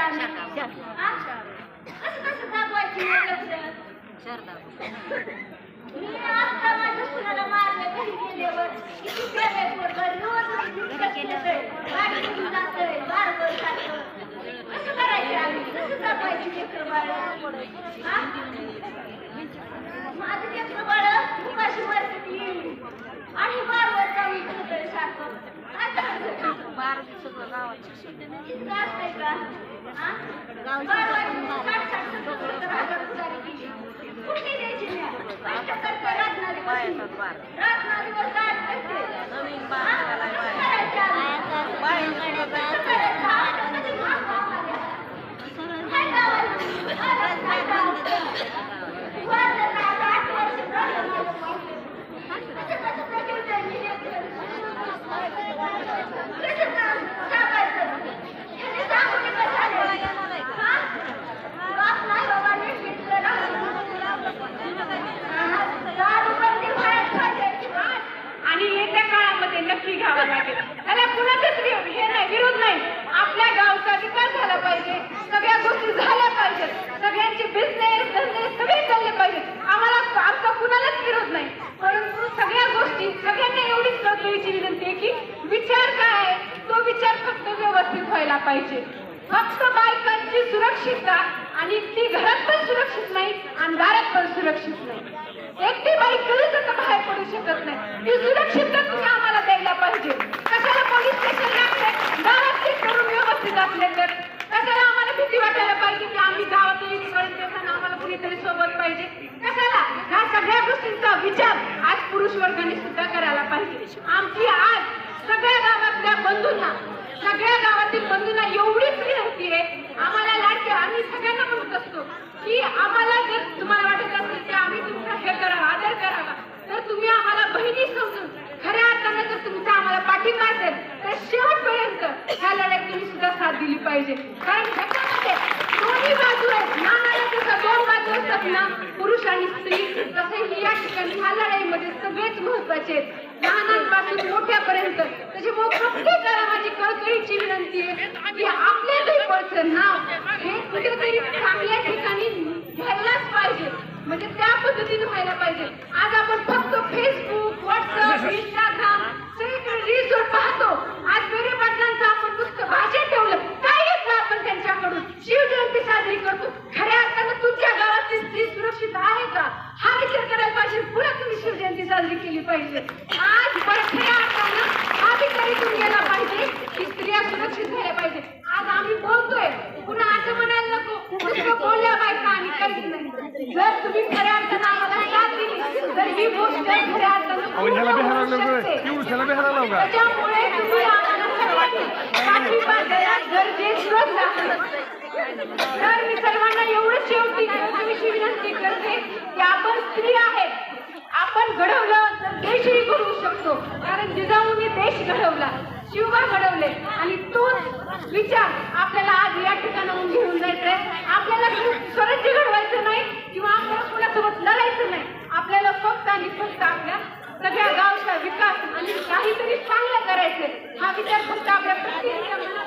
आम्ही कसं दाखवायची मी आता माझ्या सुनाला मारलं घरी गेल्यावर किती प्रेम आहे पोरगं रोज गाडी घेऊन जातंय बारबर खातं कसं करायचं आम्ही कसं दाखवायची लेकरं बाळ माझं लेकरं बाळ उपाशी मरते आणि बारवर जाऊन कुठेतरी सारखं बारा सगळं गावात असतंय का कुठली द्यायची कष्ट करते रातना दिवस गाठ करते नवीन आणि येत्या काळामध्ये नक्की घ्यावा लागेल. त्याला कुणाचाच हे नाही, विरोध नाही. आपल्या गावचा विकास झाला पाहिजे, सगळ्या गोष्टी झाल्या पाहिजेत, सगळ्यांचे बिझनेस धंदे सगळे चालले पाहिजेत. आम्हाला आमचा कुणालाच विरोध नाही, परंतु सगळ्या गोष्टी सगळ्यांना एवढीच कळकळीची विनंती आहे की विचार काय आहे तो विचार फक्त व्यवस्थित व्हायला पाहिजे. फक्त बायकांची सुरक्षितता आणि ती घरात पण सुरक्षित नाही आणि दारात पण सुरक्षित नाही. एकटी बाई कधीच आता बाहेर पडू शकत नाही. ती सुरक्षितता तुम्ही आम्हाला द्यायला पाहिजे. कशाला पोलीस स्टेशन लागते गावात ते करून व्यवस्थित असले तर कशाला आम्हाला भीती वाटायला पाहिजे की आम्ही गावात येईपर्यंत येताना आम्हाला कुणीतरी सोबत पाहिजे. कशाला ह्या सगळ्या गोष्टींचा विचार आज पुरुष वर्गाने सुद्धा करायला पाहिजे. आमची आज सगळ्या गावातल्या बंधूंना सगळ्या गावातील बंधूंना एवढीच विनंती आहे. आम्हाला लाडके आम्ही सगळ्यांना म्हणत असतो की आम्हाला जर तुम्हाला वाटत असेल की आम्ही तुमचा हे करावा आदर करावा तर तुम्ही आम्हाला बहिणी समजून खऱ्या अर्थानं जर तुमचा आम्हाला पाठिंबा असेल तर शेवटपर्यंत ह्या लढ्यात तुम्ही सुद्धा साथ दिली पाहिजे. कारण ह्याच्यामध्ये दोन्ही बाजू आहेत. नाण्याला जसं दोन बाजू असतात ना पुरुष आणि स्त्री तसेही या ठिकाणी ह्या लढाईमध्ये सगळेच महत्वाचे आहेत. लहानांपासून मोठ्यापर्यंत त्याच्यामुळे प्रत्येकाला माझी कळकळीची विनंती आहे की आपल्या दैवतचं नाव हे कुठेतरी चांगल्या ठिकाणी घ्यायलाच पाहिजे. म्हणजे त्या पद्धतीने व्हायला पाहिजे. आज आपण फक्त फेसबुक व्हॉट्सअप इंस्टाग्राम सगळीकडे रील्सवर पाहतो. आज वेगळे पाटलांचं आपण नुसतं भाषण ठेवलं काय घेतलं आपण त्यांच्याकडून शिवजयंती साजरी करतो. खऱ्या अर्थानं तुमच्या गावातली स्त्री सुरक्षित आहे का हा विचार करायला पाहिजे. पुन्हा तुम्ही शिवजयंती साजरी केली पाहिजे. आज खऱ्या अर्थानं हा विचार इथून गेला पाहिजे की स्त्रिया सुरक्षित झाल्या पाहिजे. आज आम्ही बोलतोय पुन्हा असं म्हणायला नको नुसतं बोलल्या बायका आणि काहीच नाही. जर तुम्ही खऱ्या अर्थानं आम्हाला साथ दिली तर ही गोष्ट खऱ्या अर्थानं त्याच्यामुळे तुम्ही आम्हाला सगळ्यांनी पाठिंबा द्या गरजेचं आहे. तर मी सर्वांना एवढंच शेवटी विनंती करते की आपण स्त्री आहेत. आपण घडवलं तर देशही घडवू शकतो. कारण जिजाऊंनी देश घडवला शिवबा घडवले आणि तोच विचार आपल्याला आज या ठिकाणाहून घेऊन जायचंय. आपल्याला स्वराज्य घडवायचं नाही किंवा आपल्याला कोणासोबत लढायचं नाही. आपल्याला फक्त आणि फक्त आपल्या सगळ्या गावचा विकास आणि काहीतरी चांगलं करायचंय. हा विचार फक्त आपल्या प्रत्येकाच्या मनात